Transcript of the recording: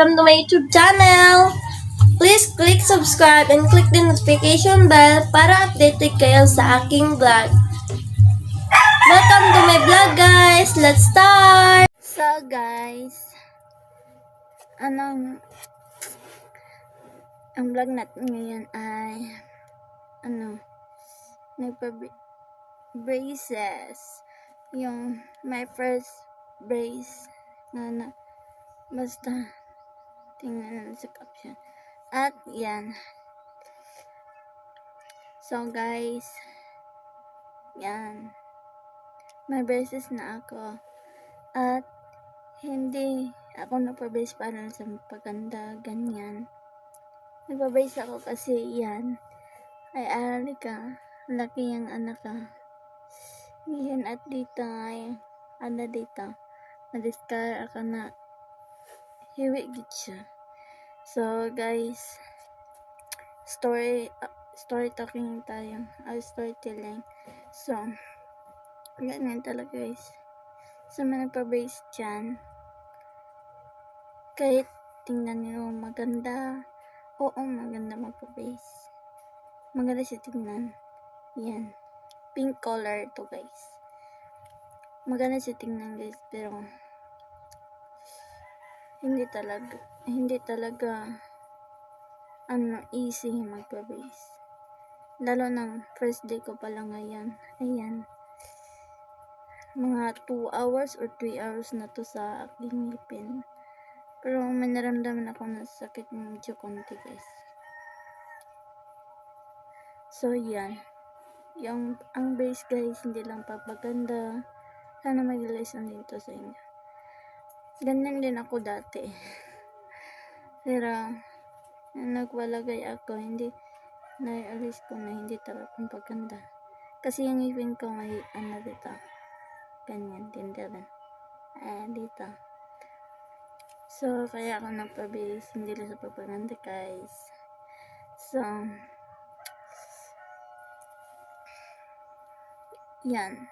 welcome to my YouTube channel. Please click subscribe and click the notification bell para updated kayo sa aking vlog. Welcome to my vlog, guys. Let's start. So guys, ang vlog natin ngayon ay braces. Yung my first brace na basta tingnan sa caption. At yan. So guys, yan. May braces na ako. At hindi ako nagpa-brace para sa paganda, ganyan. Nagpa-brace ako kasi yan. Ay arali ka. Laki yung anak ka. Yan at dito ay dito. Madiskara ka na. Hiwi gid siya. So guys, story talking tayo. Storytelling. So, ganyan talaga guys. Sa mga nagpa-brace dyan, kahit tingnan nyo maganda, oo maganda magpa-brace. Maganda siya tingnan. Yan. Pink color to guys. Maganda siya tingnan guys, pero hindi talaga easy magpa-brace. Lalo ng first day ko pa lang ngayon. Ayan. Mga 2 hours or 3 hours na to sa aking ngipin. Pero may naramdaman ako na sakit ng medyo konti guys. So yan. Ang brace guys, hindi lang papaganda. Sana mag-lesson dito sa inyo. Ganyan din ako dati. Pero nagwalagay ako, hindi na-realize ko na hindi talaga paganda. Kasi yung ngipin ko may dito. Ganyan, tindaran. Dito. So, kaya ako nagpa-brace, hindi lang sa pagpaganda guys. So, yan.